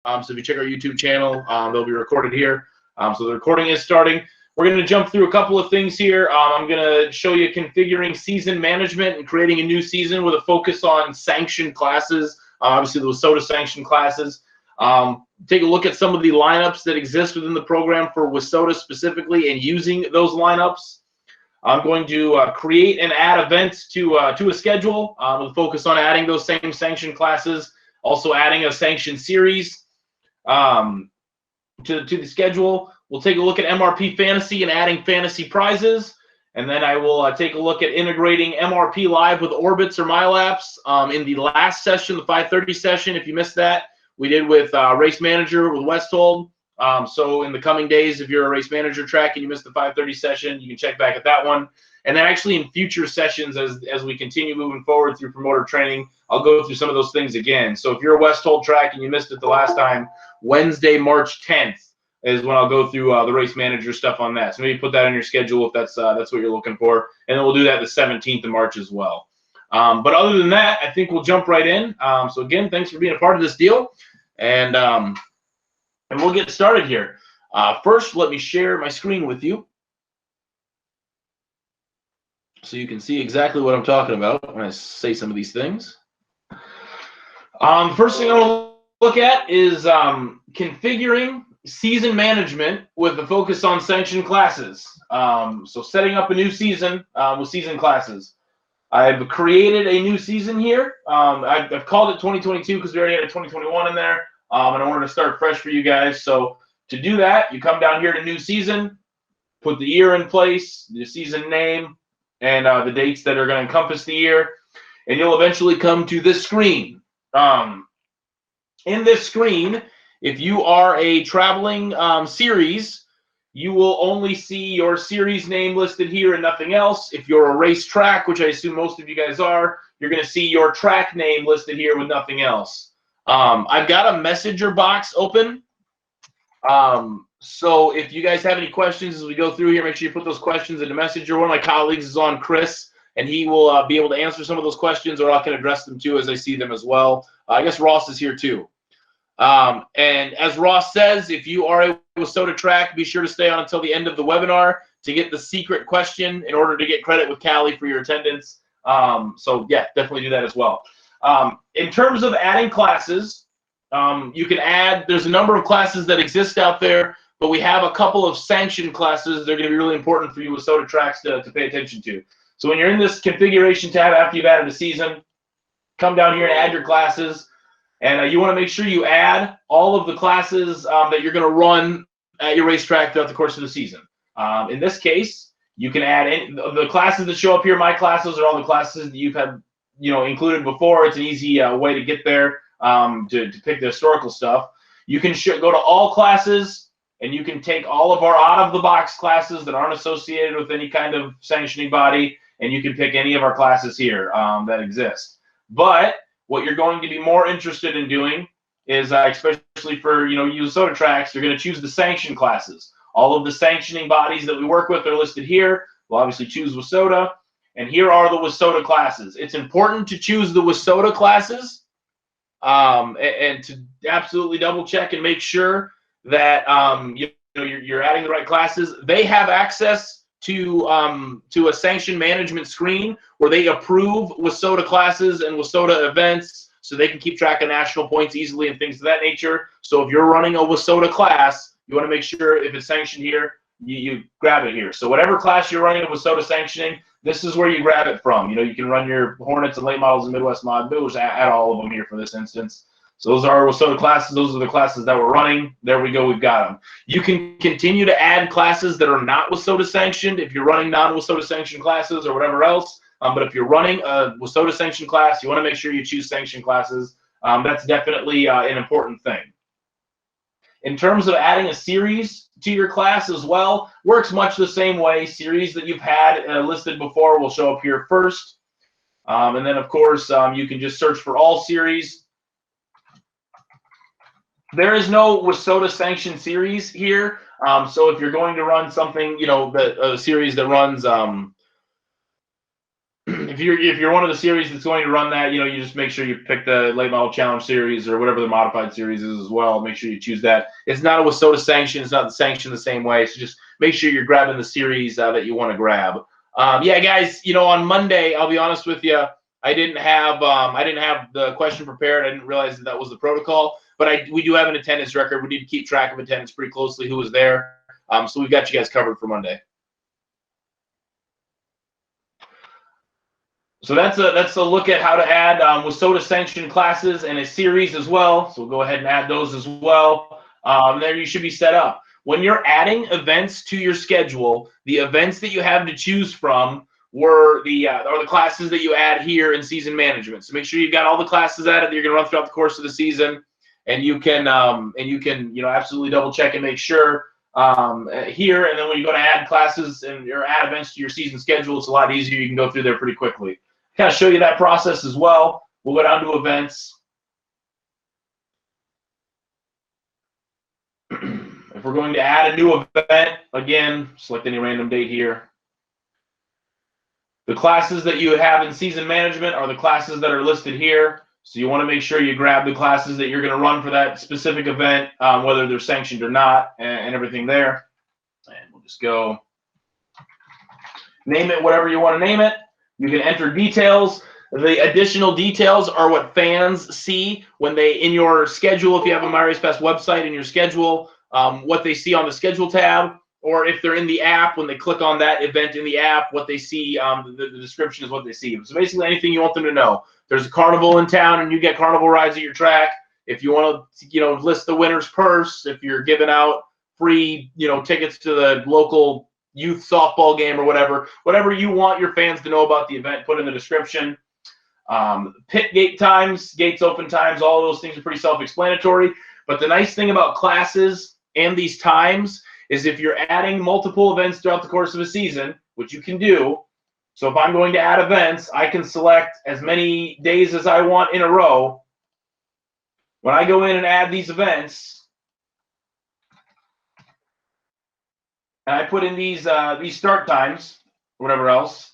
So if you check our YouTube channel, they'll be recorded here. So the recording is starting. We're going to jump through a couple of things here. I'm going to show you configuring season management and creating a new season with a focus on sanctioned classes, obviously the WISSOTA sanctioned classes. Take a look at some of the lineups that exist within the program for WISSOTA specifically and using those lineups. I'm going to create and add events to a schedule with a focus on adding those same sanctioned classes, also adding a sanctioned series to the schedule. We'll take a look at MRP Fantasy and adding fantasy prizes. And then I will take a look at integrating MRP Live with Orbits or MyLaps in the last session, the 5:30 session. If you missed that, we did with Race Manager with Westhold. So in the coming days, if you're a Race Manager track and you missed the 5:30 session, you can check back at that one. And then actually in future sessions, as we continue moving forward through promoter training, I'll go through some of those things again. So if you're a Westhold track and you missed it the last time, Wednesday, March 10th is when I'll go through the Race Manager stuff on that. So maybe put that on your schedule if that's what you're looking for. And then we'll do that the 17th of March as well. But other than that, I think we'll jump right in. So again, thanks for being a part of this deal. And we'll get started here. First, let me share my screen with you so you can see exactly what I'm talking about when I say some of these things. First thing I want to look at is configuring season management with a focus on sanctioned classes. So setting up a new season with season classes. I've created a new season here. I've called it 2022 because we already had a 2021 in there. And I wanted to start fresh for you guys. So to do that, you come down here to new season, put the year in place, the season name, and the dates that are going to encompass the year. And you'll eventually come to this screen. In this screen, if you are a traveling series, you will only see your series name listed here and nothing else. If you're a race track, which I assume most of you guys are, you're going to see your track name listed here with nothing else. I've got a messenger box open. So if you guys have any questions as we go through here, make sure you put those questions in the messenger. One of my colleagues is on, Chris, and he will be able to answer some of those questions, or I can address them too as I see them as well. I guess Ross is here too. And as Ross says, if you are a WISSOTA track, be sure to stay on until the end of the webinar to get the secret question in order to get credit with Callie for your attendance. So yeah, definitely do that as well. In terms of adding classes, you can add, there's a number of classes that exist out there, but we have a couple of sanctioned classes that are going to be really important for you WISSOTA tracks to pay attention to. So when you're in this configuration tab after you've added a season, come down here and add your classes. And you want to make sure you add all of the classes that you're going to run at your racetrack throughout the course of the season. In this case, you can add the classes that show up here. My classes are all the classes that you've had included before. It's an easy way to get there to pick the historical stuff. You can go to all classes, and you can take all of our out-of-the-box classes that aren't associated with any kind of sanctioning body, and you can pick any of our classes here that exist. But what you're going to be more interested in doing is, especially for WISSOTA tracks, you're going to choose the sanctioned classes. All of the sanctioning bodies that we work with are listed here. We'll obviously choose WISSOTA, and here are the WISSOTA classes. It's important to choose the WISSOTA classes and to absolutely double check and make sure that you're adding the right classes. They have access to a sanction management screen where they approve WISSOTA classes and WISSOTA events, so they can keep track of national points easily and things of that nature. So if you're running a WISSOTA class, you want to make sure if it's sanctioned here, you grab it here. So whatever class you're running a WISSOTA sanctioning, this is where you grab it from. You can run your Hornets and late models and Midwest mod. We'll just add all of them here for this instance. So those are our WISSOTA classes. Those are the classes that we're running. There we go. We've got them. You can continue to add classes that are not WISSOTA sanctioned if you're running non-WISSOTA sanctioned classes or whatever else. But if you're running a WISSOTA sanctioned class, you want to make sure you choose sanctioned classes. That's definitely an important thing. In terms of adding a series to your class as well, works much the same way. Series that you've had listed before will show up here first. And then, of course, you can just search for all series. There is no WISSOTA sanctioned series here. So if you're going to run something, a series that runs, if if you're one of the series that's going to run that, you know, you just make sure you pick the late model challenge series or whatever the modified series is as well. Make sure you choose that. It's not a WISSOTA sanction. It's not the sanction the same way. So just make sure you're grabbing the series that you want to grab. Yeah, guys, you know, on Monday, I'll be honest with you, I didn't have the question prepared. I didn't realize that was the protocol, but we do have an attendance record. We need to keep track of attendance pretty closely, who was there. So we've got you guys covered for Monday. So that's a look at how to add WISSOTA sanctioned classes and a series as well. So we'll go ahead and add those as well. There you should be set up. When you're adding events to your schedule, the events that you have to choose from are the classes that you add here in season management. So make sure you've got all the classes added that you're going to run throughout the course of the season, and you can you know, absolutely double check and make sure here. And then when you go to add classes or add events to your season schedule, it's a lot easier. You can go through there pretty quickly. Kind of show you that process as well. We'll go down to events. If we're going to add a new event, again, select any random date here. The classes that you have in season management are the classes that are listed here. So you want to make sure you grab the classes that you're going to run for that specific event, whether they're sanctioned or not, and everything there. And we'll just go name it whatever you want to name it. You can enter details. The additional details are what fans see when in your schedule, if you have a MyRacePass website in your schedule, what they see on the schedule tab, or if they're in the app, when they click on that event in the app, what they see, the description is what they see. So basically anything you want them to know. There's a carnival in town and you get carnival rides at your track. If you want to, you know, list the winner's purse, if you're giving out free, you know, tickets to the local youth softball game or whatever you want your fans to know about the event, put in the description. Pit gate times, gates open times, all of those things are pretty self-explanatory. But the nice thing about classes and these times is if you're adding multiple events throughout the course of a season, which you can do. So if I'm going to add events, I can select as many days as I want in a row. When I go in and add these events, and I put in these start times, or whatever else.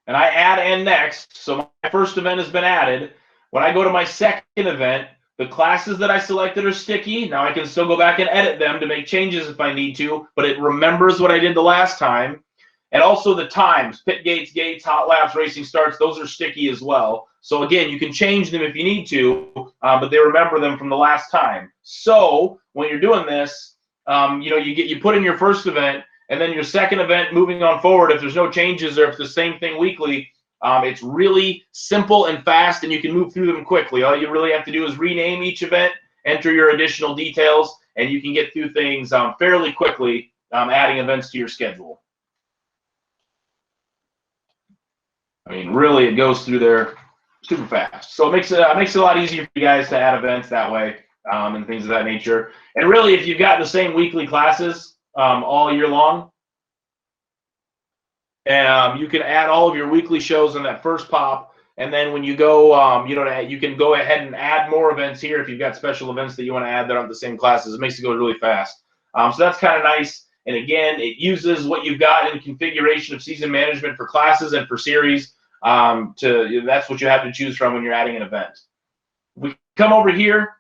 And I add end next. So my first event has been added. When I go to my second event, the classes that I selected are sticky. Now I can still go back and edit them to make changes if I need to, but it remembers what I did the last time. And also the times, pit gates, hot laps, racing starts, those are sticky as well. So again, you can change them if you need to, but they remember them from the last time. So when you're doing this, you know, you put in your first event, and then your second event moving on forward, if there's no changes or if it's the same thing weekly, it's really simple and fast, and you can move through them quickly. All you really have to do is rename each event, enter your additional details, and you can get through things fairly quickly, adding events to your schedule. I mean, really, it goes through there super fast. So it makes it a lot easier for you guys to add events that way, and things of that nature. And really, if you've got the same weekly classes all year long, you can add all of your weekly shows in that first pop. And then when you go, you know, you can go ahead and add more events here if you've got special events that you want to add that aren't the same classes. It makes it go really fast. So that's kind of nice. And again, it uses what you've got in configuration of season management for classes and for series. That's what you have to choose from when you're adding an event. We come over here,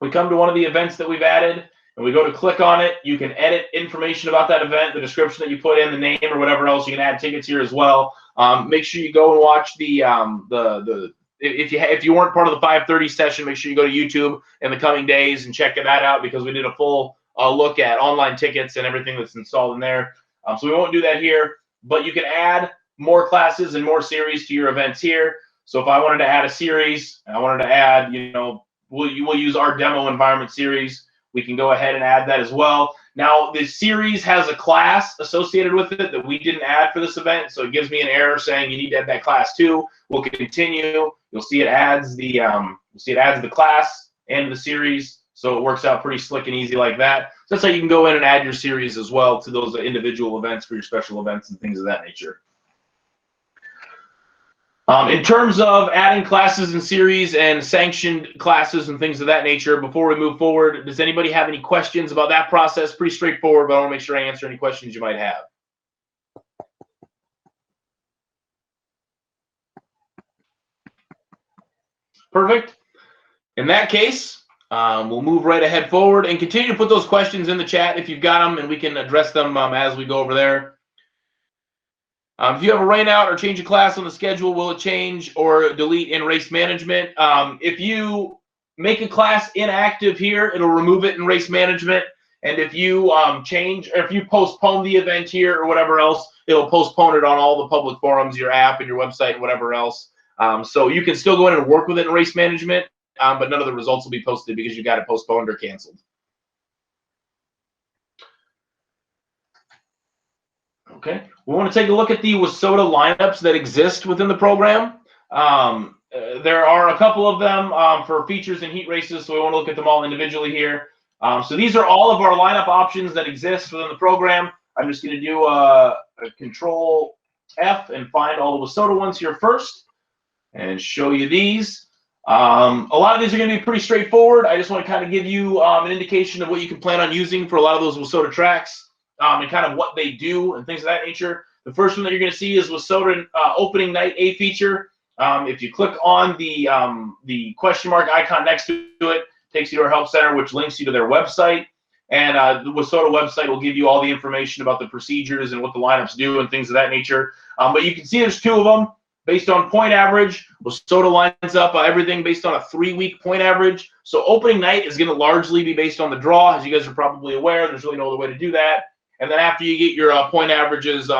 we come to one of the events that we've added, and we go to click on it. You can edit information about that event, the description that you put in, the name or whatever else. You can add tickets here as well. Make sure you go and watch if you weren't part of the 5:30 session, make sure you go to YouTube in the coming days and check that out, because we did a full look at online tickets and everything that's installed in there. So we won't do that here, but you can add more classes and more series to your events here. So if I wanted to add a series, and I wanted to add, you know, we'll use our demo environment series, we can go ahead and add that as well. Now, the series has a class associated with it that we didn't add for this event, so it gives me an error saying you need to add that class too. We'll continue. You'll see it adds the class and the series, so it works out pretty slick and easy like that. So that's how you can go in and add your series as well to those individual events for your special events and things of that nature. In terms of adding classes and series and sanctioned classes and things of that nature, before we move forward, does anybody have any questions about that process? Pretty straightforward, but I want to make sure I answer any questions you might have. Perfect. In that case, we'll move right ahead forward and continue to put those questions in the chat if you've got them, and we can address them as we go over there. If you have a rain out or change a class on the schedule, will it change or delete in race management? If you make a class inactive here, it'll remove it in race management. And if you change, or if you postpone the event here or whatever else, it'll postpone it on all the public forums, your app and your website and whatever else. So you can still go in and work with it in race management, but none of the results will be posted because you got it postponed or canceled. Okay, we want to take a look at the WISSOTA lineups that exist within the program. There are a couple of them for features and heat races, so we want to look at them all individually here. So these are all of our lineup options that exist within the program. I'm just going to do a Control F and find all the WISSOTA ones here first and show you these. A lot of these are going to be pretty straightforward. I just want to kind of give you an indication of what you can plan on using for a lot of those WISSOTA tracks. And kind of what they do and things of that nature. The first one that you're going to see is WISSOTA opening night A feature. If you click on the question mark icon next to it, takes you to our help center, which links you to their website. And the WISSOTA website will give you all the information about the procedures and what the lineups do and things of that nature. But you can see there's two of them based on point average. WISSOTA lines up everything based on a 3-week point average. So opening night is going to largely be based on the draw, as you guys are probably aware. There's really no other way to do that. And then after you get your point averages,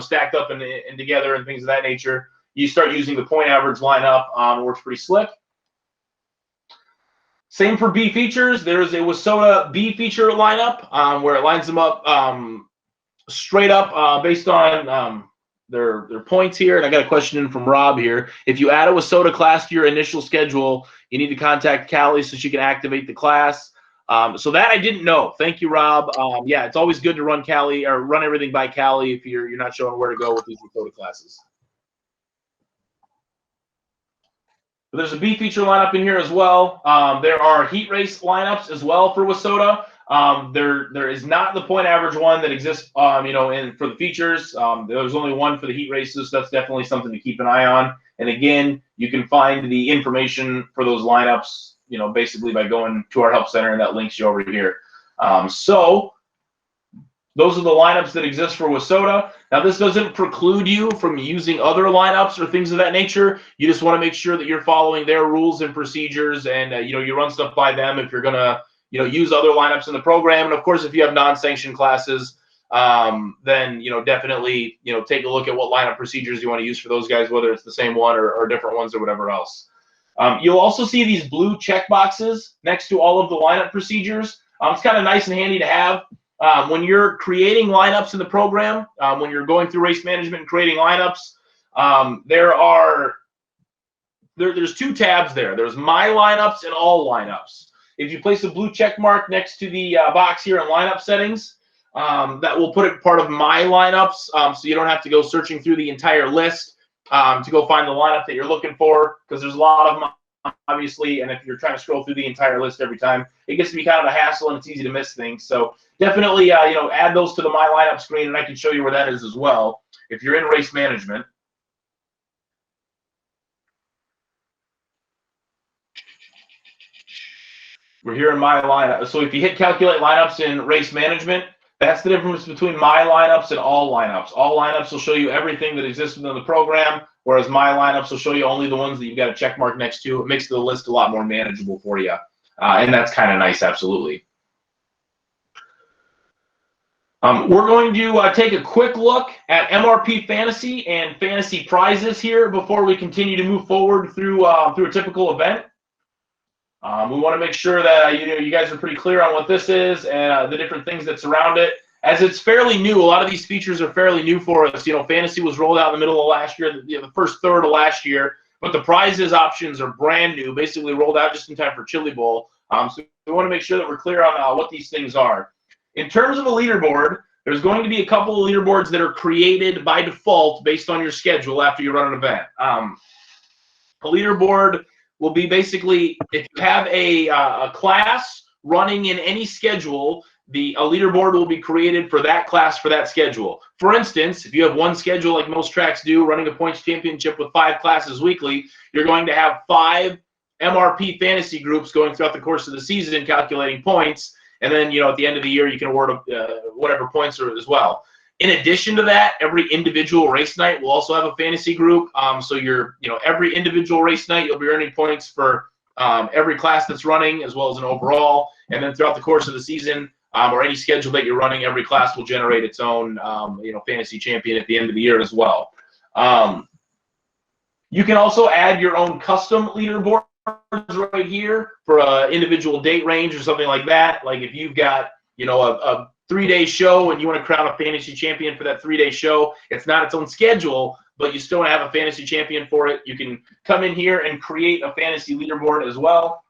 stacked up and together and things of that nature, you start using the point average lineup. It works pretty slick. Same for B features. There's a WISSOTA B feature lineup where it lines them up straight up based on their points here. And I got a question in from Rob here. If you add a WISSOTA class to your initial schedule, you need to contact Callie so she can activate the class. So that I didn't know. Thank you, Rob. Yeah, it's always good to run Callie or run everything by Callie if you're not showing where to go with these WISSOTA classes. But there's a B feature lineup in here as well. There are heat race lineups as well for WISSOTA. There is not the point average one that exists, for the features. There's only one for the heat races. So that's definitely something to keep an eye on. And again, you can find the information for those lineups, basically by going to our help center, and that links you over here. So those are the lineups that exist for WISSOTA. Now, this doesn't preclude you from using other lineups or things of that nature. You just want to make sure that you're following their rules and procedures, and you run stuff by them if you're gonna use other lineups in the program. And of course, if you have non-sanctioned classes, then definitely take a look at what lineup procedures you want to use for those guys, whether it's the same one or different ones or whatever else. You'll also see these blue check boxes next to all of the lineup procedures. It's kind of nice and handy to have. When you're creating lineups in the program, when you're going through race management and creating lineups, there's two tabs there. There's My Lineups and All Lineups. If you place a blue check mark next to the box here in lineup settings, that will put it part of My Lineups, so you don't have to go searching through the entire list to go find the lineup that you're looking for, because there's a lot of them, obviously, and if you're trying to scroll through the entire list every time, it gets to be kind of a hassle and it's easy to miss things. So definitely, add those to the My Lineup screen, and I can show you where that is as well if you're in race management. We're here in My Lineup. So if you hit Calculate Lineups in race management, that's the difference between My Lineups and All Lineups. All Lineups will show you everything that exists within the program, whereas My Lineups will show you only the ones that you've got a check mark next to. It makes the list a lot more manageable for you, and that's kind of nice, absolutely. We're going to take a quick look at MRP Fantasy and Fantasy prizes here before we continue to move forward through a typical event. We want to make sure that you guys are pretty clear on what this is and the different things that surround it. As it's fairly new, a lot of these features are fairly new for us. Fantasy was rolled out in the middle of last year, the first third of last year, but the prizes options are brand new, basically rolled out just in time for Chili Bowl. So we want to make sure that we're clear on what these things are. In terms of a leaderboard, there's going to be a couple of leaderboards that are created by default based on your schedule after you run an event. A leaderboard will be basically, if you have a class running in any schedule, a leaderboard will be created for that class for that schedule. For instance, if you have one schedule like most tracks do, running a points championship with 5 classes weekly, you're going to have 5 MRP fantasy groups going throughout the course of the season calculating points, and then at the end of the year you can award whatever points are as well. In addition to that, every individual race night will also have a fantasy group. So every individual race night you'll be earning points for every class that's running as well as an overall, and then throughout the course of the season or any schedule that you're running, every class will generate its own fantasy champion at the end of the year as well. You can also add your own custom leaderboard right here for an individual date range or something like that. Like if you've got a 3-day show and you want to crown a fantasy champion for that 3-day show, it's not its own schedule, but you still want to have a fantasy champion for it. You can come in here and create a fantasy leaderboard as well.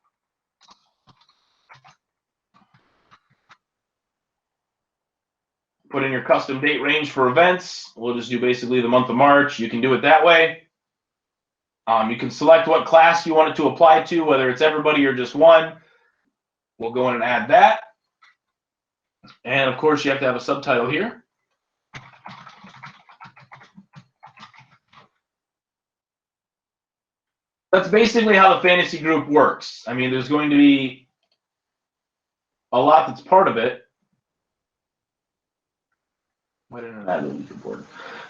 Put in your custom date range for events. We'll just do basically the month of March. You can do it that way. You can select what class you want it to apply to, whether it's everybody or just one. We'll go in and add that. And of course, you have to have a subtitle here. That's basically how the fantasy group works. I mean, there's going to be a lot that's part of it. Why didn't I add a leaderboard?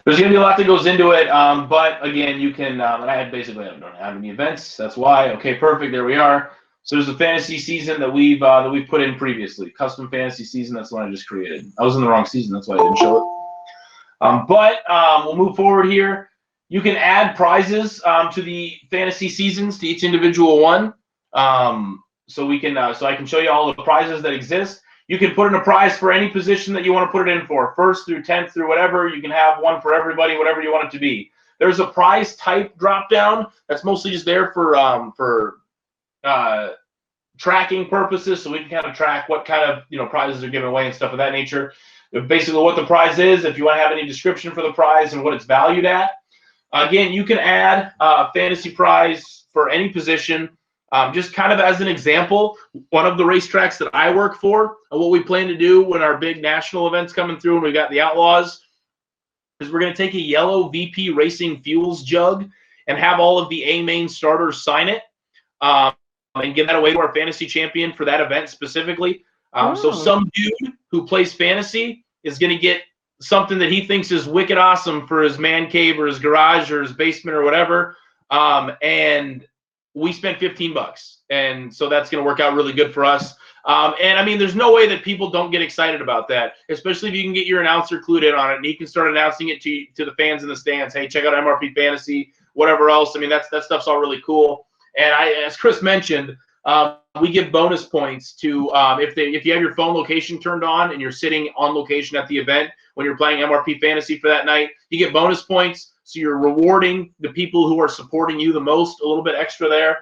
There's going to be a lot that goes into it, but again, you can. And I basically don't have any events. That's why. Okay, perfect. There we are. So there's a fantasy season that we've put in previously. Custom fantasy season. That's the one I just created. I was in the wrong season. That's why I didn't show it. But we'll move forward here. You can add prizes to the fantasy seasons to each individual one. So we can. So I can show you all the prizes that exist. You can put in a prize for any position that you want to put it in for, 1st through 10th through whatever. You can have one for everybody, whatever you want it to be. There's a prize type drop down that's mostly just there for tracking purposes, so we can kind of track what kind of prizes are given away and stuff of that nature. Basically, what the prize is, if you want to have any description for the prize and what it's valued at. Again, you can add a fantasy prize for any position. Just kind of as an example, one of the racetracks that I work for, and what we plan to do when our big national events coming through and we got the Outlaws, is we're going to take a yellow VP Racing Fuels jug and have all of the A-main starters sign it and give that away to our fantasy champion for that event specifically. So some dude who plays fantasy is going to get something that he thinks is wicked awesome for his man cave or his garage or his basement or whatever, and we spent $15, and so that's going to work out really good for us. And I mean, there's no way that people don't get excited about that, especially if you can get your announcer clued in on it and he can start announcing it to the fans in the stands. Hey, check out MRP Fantasy, whatever else. I mean, that stuff's all really cool. And as Chris mentioned, we give bonus points to if you have your phone location turned on and you're sitting on location at the event when you're playing MRP Fantasy for that night, you get bonus points. So you're rewarding the people who are supporting you the most a little bit extra there.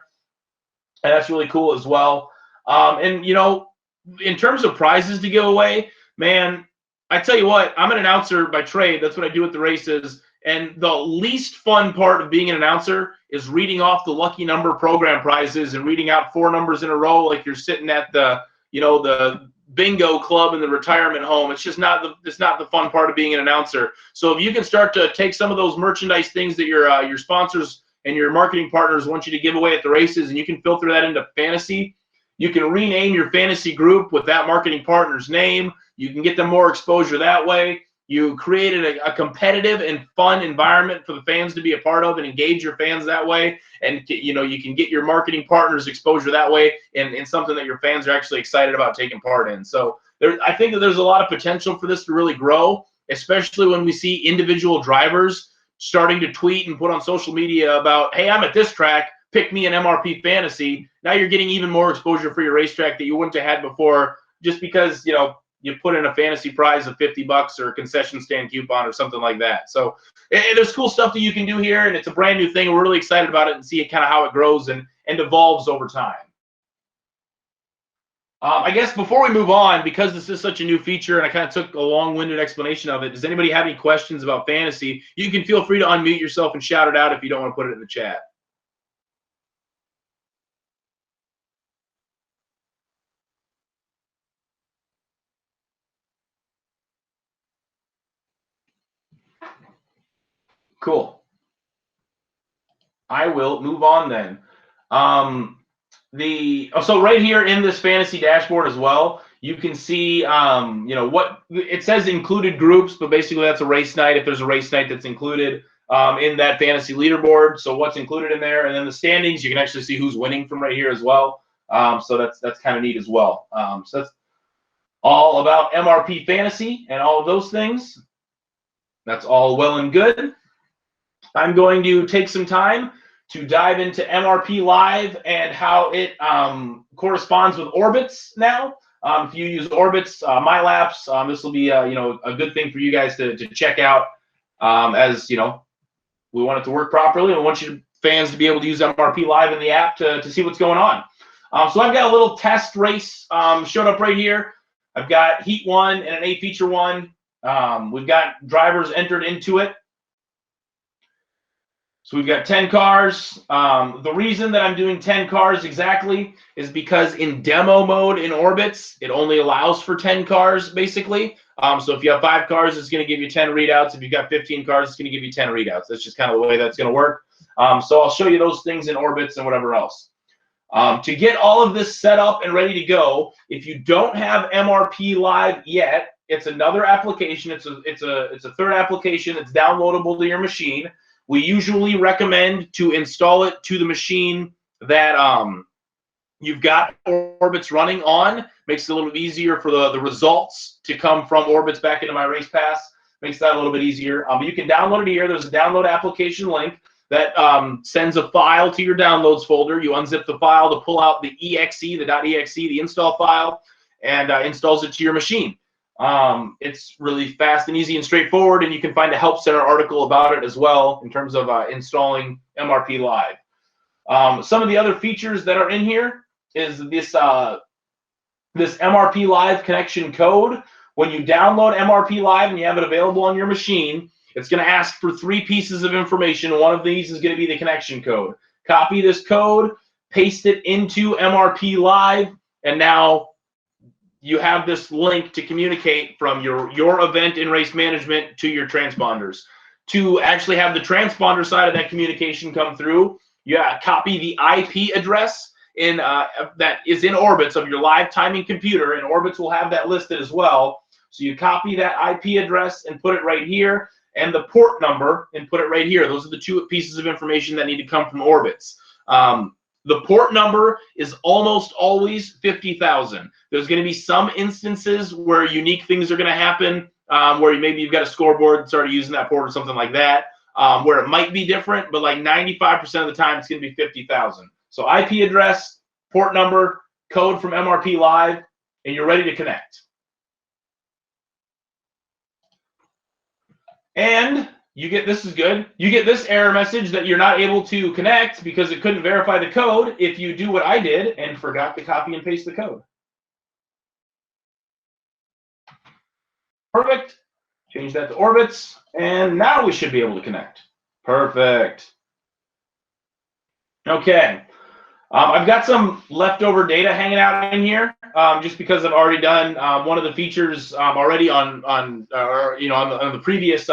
And that's really cool as well. And, in terms of prizes to give away, man, I tell you what, I'm an announcer by trade. That's what I do at the races. And the least fun part of being an announcer is reading off the lucky number program prizes and reading out 4 numbers in a row like you're sitting at the bingo club in the retirement home. It's just not the fun part of being an announcer. So if you can start to take some of those merchandise things that your sponsors and your marketing partners want you to give away at the races, and you can filter that into fantasy, you can rename your fantasy group with that marketing partner's name. You can get them more exposure that way. You created a competitive and fun environment for the fans to be a part of and engage your fans that way. And, you can get your marketing partners exposure that way in something that your fans are actually excited about taking part in. So I think that there's a lot of potential for this to really grow, especially when we see individual drivers starting to tweet and put on social media about, hey, I'm at this track, pick me an MRP Fantasy. Now you're getting even more exposure for your racetrack that you wouldn't have had before just because, you put in a fantasy prize of $50 or a concession stand coupon or something like that. So there's cool stuff that you can do here, and it's a brand new thing. We're really excited about it and see kind of how it grows and evolves over time. I guess before we move on, because this is such a new feature and I kind of took a long-winded explanation of it, does anybody have any questions about fantasy? You can feel free to unmute yourself and shout it out if you don't want to put it in the chat. Cool. I will move on then. So right here in this fantasy dashboard as well, you can see, what it says included groups, but basically that's a race night. If there's a race night that's included in that fantasy leaderboard, so what's included in there, and then the standings, you can actually see who's winning from right here as well. So that's kind of neat as well. So that's all about MRP Fantasy and all of those things. That's all well and good. I'm going to take some time to dive into MRP Live and how it corresponds with orbits now. If you use orbits, MyLaps, this will be a good thing for you guys to check out. As we want it to work properly, and we want you fans to be able to use MRP Live in the app to see what's going on. So I've got a little test race showed up right here. I've got Heat 1 and an A Feature 1. We've got drivers entered into it. So we've got 10 cars. The reason that I'm doing 10 cars exactly is because in demo mode in Orbits, it only allows for 10 cars, basically. So if you have 5 cars, it's going to give you 10 readouts. If you've got 15 cars, it's going to give you 10 readouts. That's just kind of the way that's going to work. So I'll show you those things in Orbits and whatever else. To get all of this set up and ready to go, if you don't have MRP Live yet, it's another application. It's a third application. It's downloadable to your machine. We usually recommend to install it to the machine that you've got Orbits running on. Makes it a little bit easier for the results to come from Orbits back into MyRacePass. Makes that a little bit easier. But you can download it here. There's a download application link that sends a file to your downloads folder. You unzip the file to pull out the .exe, the install file, and installs it to your machine. It's really fast and easy and straightforward, and you can find a Help Center article about it as well in terms of installing MRP Live. Some of the other features that are in here is this MRP Live connection code. When you download MRP Live and you have it available on your machine, it's going to ask for 3 pieces of information. One of these is going to be the connection code. Copy this code, paste it into MRP Live, and now you have this link to communicate from your event in race management to your transponders. To actually have the transponder side of that communication come through, you copy the IP address that is in Orbits of your live timing computer, and Orbits will have that listed as well. So you copy that IP address and put it right here, and the port number and put it right here. Those are the 2 pieces of information that need to come from Orbits. The port number is almost always 50,000. There's going to be some instances where unique things are going to happen, where maybe you've got a scoreboard and started using that port or something like that, where it might be different, but like 95% of the time it's going to be 50,000. So IP address, port number, code from MRP Live, and you're ready to connect. And you get, this is good, you get this error message that you're not able to connect because it couldn't verify the code if you do what I did and forgot to copy and paste the code. Perfect. Change that to Orbits, and now we should be able to connect. Perfect. Okay. I've got some leftover data hanging out in here, just because I've already done one of the features already on the previous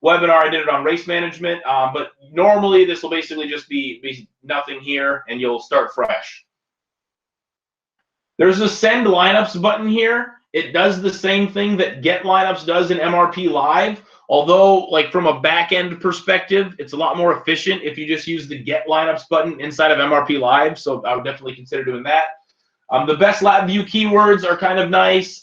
webinar. I did it on race management, but normally this will basically just be nothing here, and you'll start fresh. There's a Send Lineups button here. It does the same thing that Get Lineups does in MRP Live. Although, like from a back-end perspective, it's a lot more efficient if you just use the Get Lineups button inside of MRP Live, so I would definitely consider doing that. The best lap view keywords are kind of nice.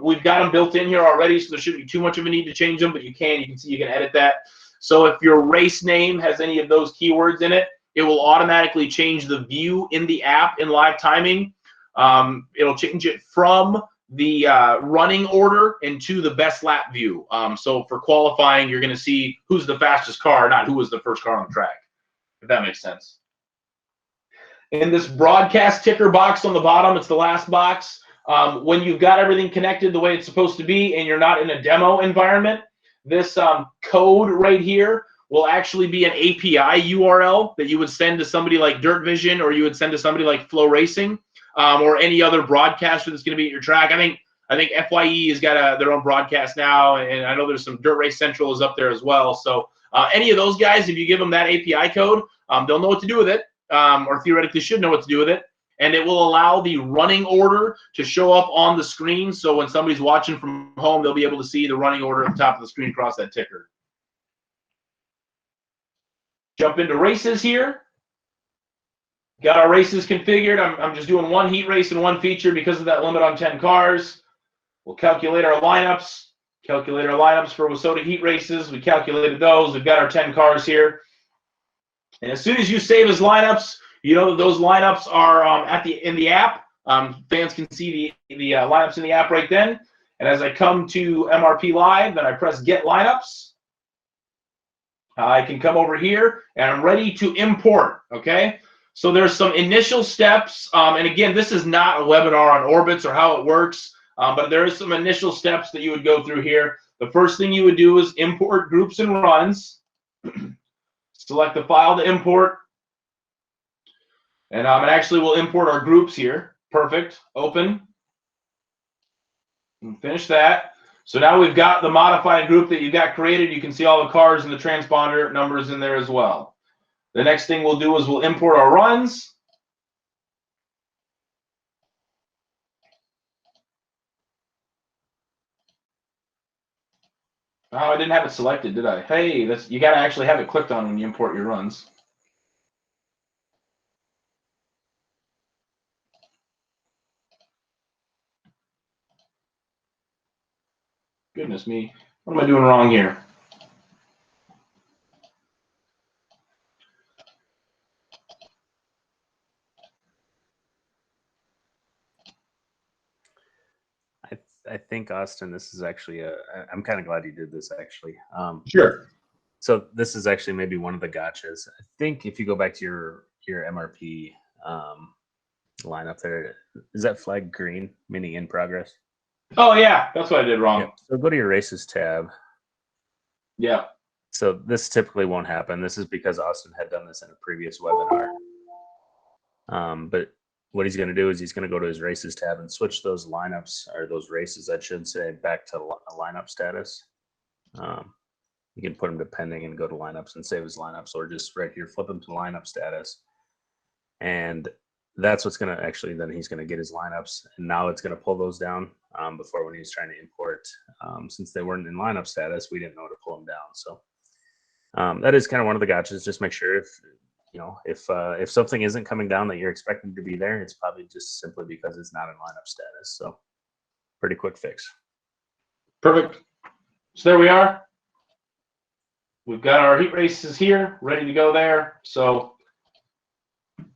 We've got them built in here already, so there shouldn't be too much of a need to change them, but you can see you can edit that. So if your race name has any of those keywords in it, it will automatically change the view in the app in live timing. It'll change it from the running order into the best lap view. So for qualifying, you're going to see who's the fastest car, not who was the first car on the track, if that makes sense. in this broadcast ticker box on the bottom, it's the last box. When you've got everything connected the way it's supposed to be and you're not in a demo environment, this code right here will actually be an API URL that you would send to somebody like Dirt Vision, or you would send to somebody like Flow Racing, or any other broadcaster that's going to be at your track. I think FYE has got their own broadcast now, and I know there's some Dirt Race Central is up there as well. So any of those guys, if you give them that API code, they'll know what to do with it, or theoretically should know what to do with it. And it will allow the running order to show up on the screen. So when somebody's watching from home, they'll be able to see the running order at the top of the screen across that ticker. Jump into races here. Got our races configured. I'm just doing one heat race and one feature because of that limit on 10 cars. We'll calculate our lineups. Calculate our lineups for WISSOTA heat races. We calculated those. We've got our 10 cars here. And as soon as you save as lineups, you know that those lineups are in the app. Fans can see the lineups in the app right then. And as I come to MRP Live, then I press Get Lineups. I can come over here, and I'm ready to import, okay? So there's some initial steps. And again, this is not a webinar on orbits or how it works, but there is some initial steps that you would go through here. The first thing you would do is import groups and runs. Select the file to import. And it actually will import our groups here. Perfect. Open. And finish that. So now we've got the modified group that you got created. You can see all the cars and the transponder numbers in there as well. The next thing we'll do is we'll import our runs. Oh, I didn't have it selected, did I? Hey, you got to actually have it clicked on when you import your runs. Goodness me. What am I doing wrong here? I think, Austin, this is actually I'm kind of glad you did this, actually. Sure. So this is actually maybe one of the gotchas. I think if you go back to your MRP lineup there, is that flag green, meaning in progress? Oh, yeah. That's what I did wrong. Yep. So go to your races tab. Yeah. So this typically won't happen. This is because Austin had done this in a previous webinar. But what he's going to do is he's going to go to his races tab and switch those lineups, or those races, I should say, back to lineup status. You can put them to pending and go to lineups and save his lineups, or just right here, flip them to lineup status. And that's what's going to actually, then he's going to get his lineups. And now it's going to pull those down. Before, when he was trying to import, since they weren't in lineup status, we didn't know to pull them down. So that is kind of one of the gotchas. Just make sure if something isn't coming down that you're expecting to be there, it's probably just simply because it's not in lineup status. So pretty quick fix. Perfect. So there we are. We've got our heat races here, ready to go there. So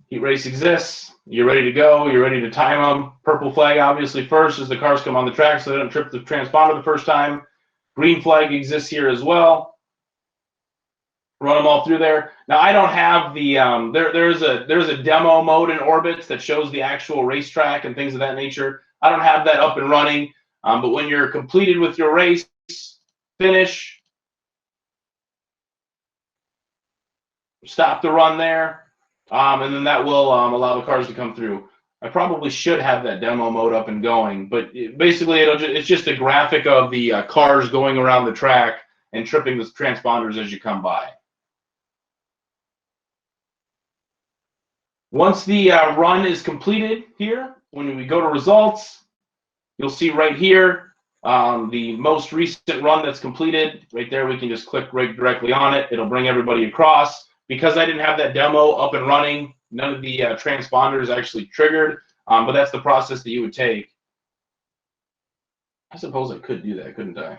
heat race exists. You're ready to go. You're ready to time them. Purple flag, obviously, first as the cars come on the track so they don't trip the transponder the first time. Green flag exists here as well. Run them all through there. Now I don't have the there's a demo mode in Orbits that shows the actual racetrack and things of that nature. I don't have that up and running. But when you're completed with your race, finish. Stop the run there, and then that will allow the cars to come through. I probably should have that demo mode up and going, but basically it's just a graphic of the cars going around the track and tripping the transponders as you come by. Once the run is completed here, when we go to results, you'll see right here the most recent run that's completed. Right there, we can just click right directly on it. It'll bring everybody across. Because I didn't have that demo up and running, none of the transponders actually triggered, but that's the process that you would take. I suppose I could do that, couldn't I?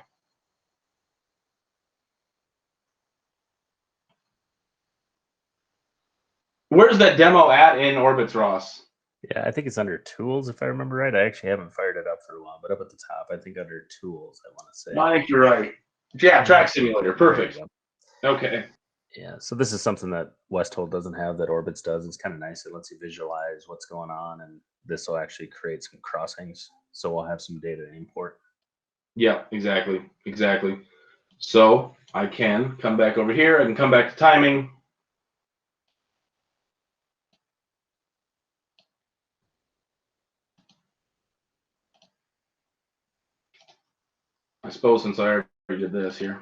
Where's that demo at in Orbits, Ross? Yeah, I think it's under Tools, if I remember right. I actually haven't fired it up for a while, but up at the top, I think under Tools, I want to say. No, I think you're right. Yeah, Track Simulator. Perfect. Okay. Yeah, so this is something that Westhold doesn't have that Orbits does. It's kind of nice. It lets you visualize what's going on, and this will actually create some crossings. So we'll have some data to import. Yeah, exactly. So I can come back over here. I can come back to timing. I suppose since I already did this here.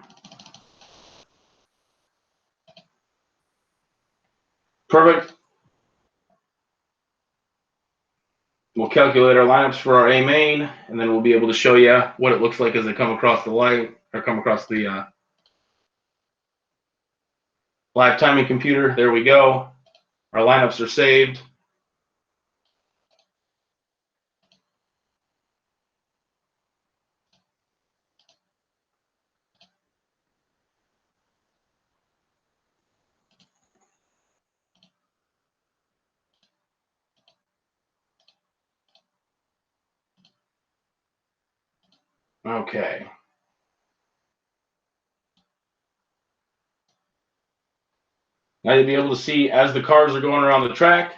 Perfect. We'll calculate our lineups for our A main, and then we'll be able to show you what it looks like as they come across the light, or come across the live timing computer. There we go. Our lineups are saved. Okay. Now you'll be able to see as the cars are going around the track.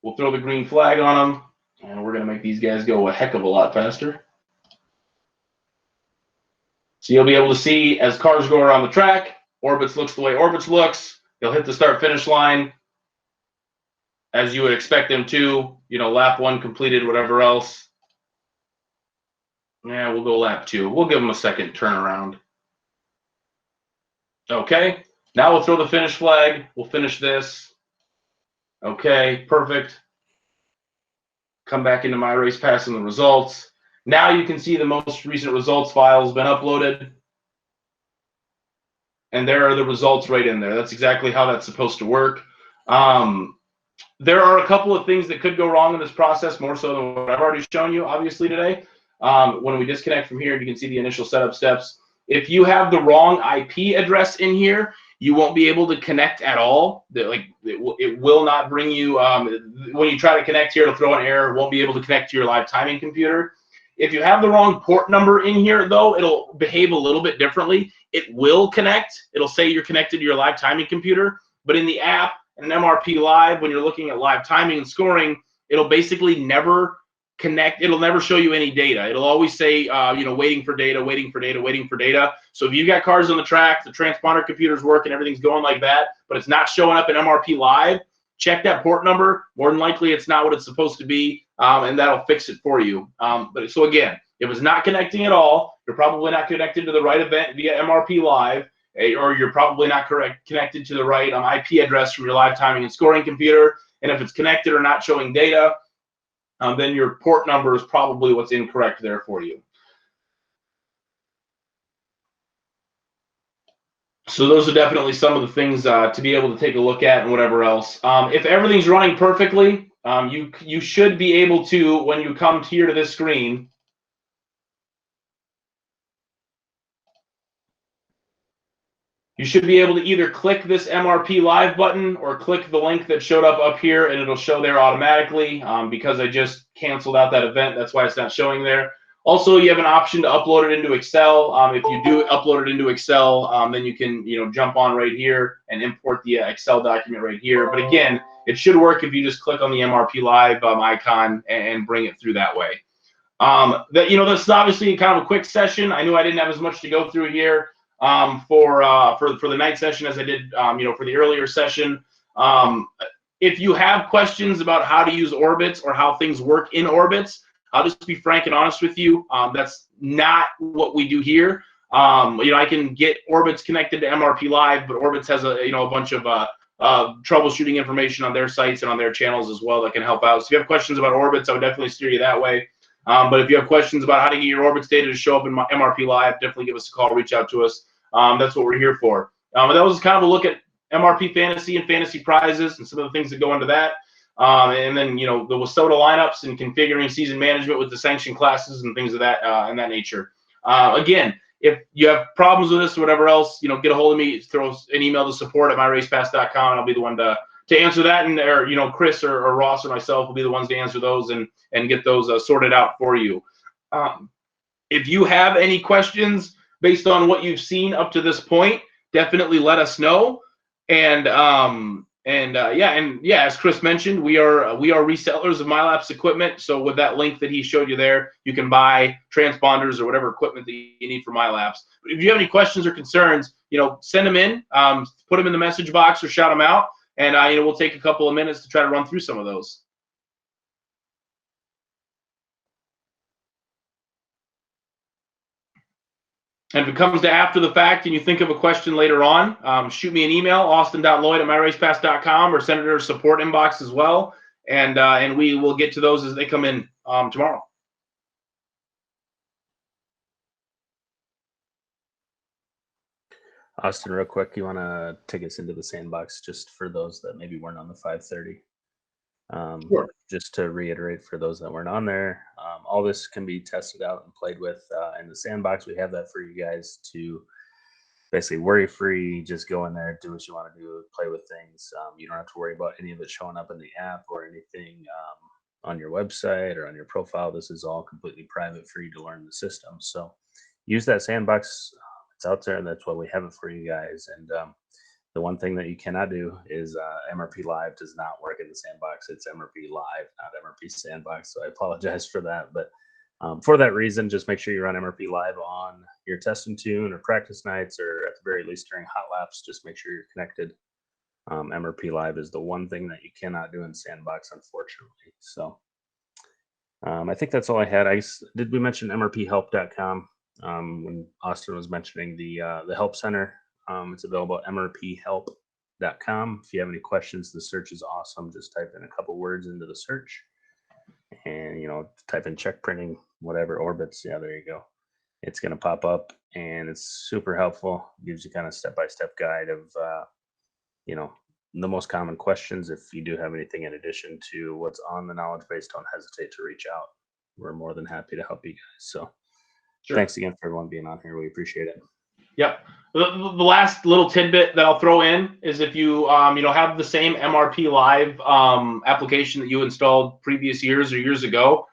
We'll throw the green flag on them, and we're going to make these guys go a heck of a lot faster. So you'll be able to see as cars go around the track, Orbits looks the way Orbits looks. They'll hit the start-finish line as you would expect them to. You know, lap 1 completed, whatever else. Yeah, we'll go lap 2. We'll give them a second turnaround. Okay, now we'll throw the finish flag. We'll finish this. Okay, perfect. Come back into MyRacePass and the results. Now you can see the most recent results file has been uploaded. And there are the results right in there. That's exactly how that's supposed to work. There are a couple of things that could go wrong in this process, more so than what I've already shown you, obviously, today. When we disconnect from here, you can see the initial setup steps. If you have the wrong IP address in here, you won't be able to connect at all. It will not bring you, when you try to connect here, it'll throw an error. It won't be able to connect to your live timing computer. If you have the wrong port number in here, though, it'll behave a little bit differently. It will connect. It'll say you're connected to your live timing computer. But in the app, and an MRP Live, when you're looking at live timing and scoring, it'll basically never connect. It'll never show you any data. It'll always say, waiting for data, waiting for data, waiting for data. So if you've got cars on the track, the transponder computer's working, everything's going like that, but it's not showing up in MRP Live, check that port number. More than likely, it's not what it's supposed to be, and that'll fix it for you. So again, if it's not connecting at all, you're probably not connected to the right event via MRP Live, or you're probably not connected to the right IP address from your live timing and scoring computer. And if it's connected or not showing data, then your port number is probably what's incorrect there for you. So those are definitely some of the things to be able to take a look at and whatever else. If everything's running perfectly, you should be able to, when you come here to this screen, you should be able to either click this MRP Live button or click the link that showed up here, and it'll show there automatically. Because I just canceled out that event, that's why it's not showing there. Also, you have an option to upload it into Excel. If you do upload it into Excel, then you can jump on right here and import the Excel document right here. But again, it should work if you just click on the MRP Live icon and bring it through that way. This is obviously kind of a quick session. I knew I didn't have as much to go through here for the night session as I did for the earlier session. If you have questions about how to use Orbits or how things work in Orbits, I'll just be frank and honest with you. That's not what we do here. I can get Orbits connected to MRP Live, but Orbits has a bunch of troubleshooting information on their sites and on their channels as well that can help out. So if you have questions about Orbits, I would definitely steer you that way. But if you have questions about how to get your Orbits data to show up in MRP Live, definitely give us a call, reach out to us. That's what we're here for. But that was kind of a look at MRP Fantasy and Fantasy prizes and some of the things that go into that. And then, the WISSOTA lineups and configuring season management with the Sanction classes and things of that and that nature. Again, if you have problems with this or whatever else, get a hold of me, throw an email to support@myracepass.com, and I'll be the one to answer that. And Chris or Ross or myself will be the ones to answer those and get those sorted out for you. If you have any questions based on what you've seen up to this point, definitely let us know. And as Chris mentioned, we are resellers of MyLaps equipment. So with that link that he showed you there, you can buy transponders or whatever equipment that you need for MyLaps. But if you have any questions or concerns, send them in, put them in the message box or shout them out, and we'll take a couple of minutes to try to run through some of those. And if it comes to after the fact and you think of a question later on, shoot me an email, austin.lloyd@myracepass.com, or send it to our support inbox as well. And we will get to those as they come in tomorrow. Austin, real quick, you want to take us into the sandbox just for those that maybe weren't on the 530? Sure. Just to reiterate for those that weren't on there, all this can be tested out and played with in the sandbox. We have that for you guys to basically worry-free, just go in there, do what you want to do, play with things. You don't have to worry about any of it showing up in the app or anything on your website or on your profile. This is all completely private for you to learn the system. So use that sandbox. It's out there, and that's why we have it for you guys. And the one thing that you cannot do is MRP Live does not work in the sandbox. It's MRP Live, not MRP Sandbox. So I apologize for that. But for that reason, just make sure you run MRP Live on your test and tune or practice nights, or at the very least during hot laps. Just make sure you're connected. MRP Live is the one thing that you cannot do in Sandbox, unfortunately. So I think that's all I had. Did we mention MRPhelp.com when Austin was mentioning the help center? It's available at MRPhelp.com. If you have any questions, the search is awesome. Just type in a couple words into the search, and type in check printing, whatever, orbits. Yeah, there you go. It's going to pop up, and it's super helpful. It gives you kind of step-by-step guide of the most common questions. If you do have anything in addition to what's on the knowledge base, don't hesitate to reach out. We're more than happy to help you guys. So sure. Thanks again for everyone being on here. We appreciate it. Yep. The last little tidbit that I'll throw in is if you have the same MRP Live application that you installed previous years or years ago,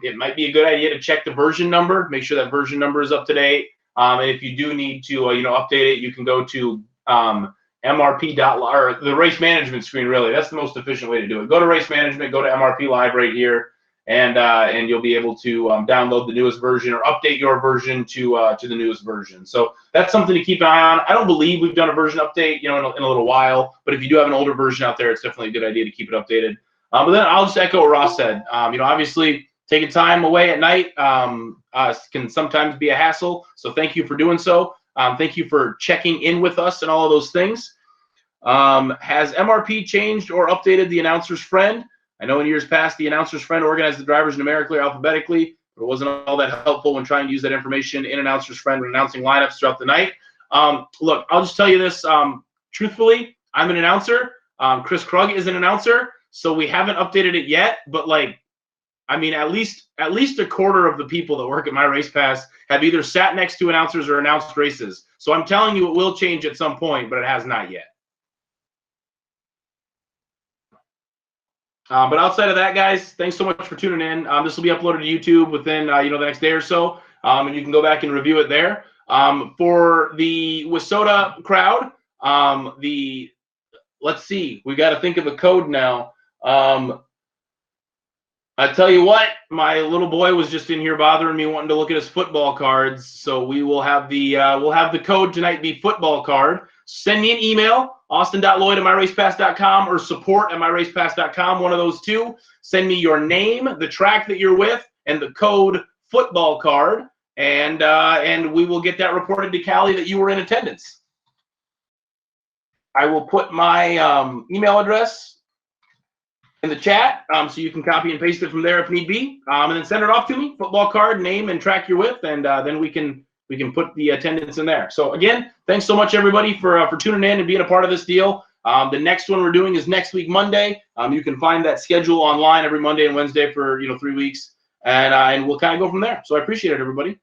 it might be a good idea to check the version number, make sure that version number is up to date. And if you do need to update it, you can go to MRP or the race management screen. Really, that's the most efficient way to do it. Go to race management, go to MRP Live right here, and you'll be able to download the newest version or update your version to the newest version. So that's something to keep an eye on. I don't believe we've done a version update, in a little while, but if you do have an older version out there, it's definitely a good idea to keep it updated. But then I'll just echo what Ross said. Obviously taking time away at night can sometimes be a hassle. So thank you for doing so. Thank you for checking in with us and all of those things. Has MRP changed or updated the announcer's friend? I know in years past, the announcer's friend organized the drivers numerically or alphabetically, but it wasn't all that helpful when trying to use that information in announcer's friend when announcing lineups throughout the night. Look, I'll just tell you this. Truthfully, I'm an announcer. Chris Krug is an announcer, so we haven't updated it yet. But at least a quarter of the people that work at MyRacePass have either sat next to announcers or announced races. So I'm telling you, it will change at some point, but it has not yet. But outside of that, guys, thanks so much for tuning in. This will be uploaded to YouTube within the next day or so, and you can go back and review it there. For the WISSOTA crowd, let's see, we got to think of a code now. I tell you what, my little boy was just in here bothering me, wanting to look at his football cards. So we will have the code tonight be football card. Send me an email, austin.lloyd@myracepass.com or support@myracepass.com, one of those two. Send me your name, the track that you're with, and the code football card, and we will get that reported to Callie that you were in attendance. I will put my email address in the chat, so you can copy and paste it from there if need be, and then send it off to me, football card, name, and track you're with, and then we can put the attendance in there. So again, thanks so much everybody for tuning in and being a part of this deal. The next one we're doing is next week Monday. You can find that schedule online every Monday and Wednesday for 3 weeks, and we'll kind of go from there. So I appreciate it, everybody.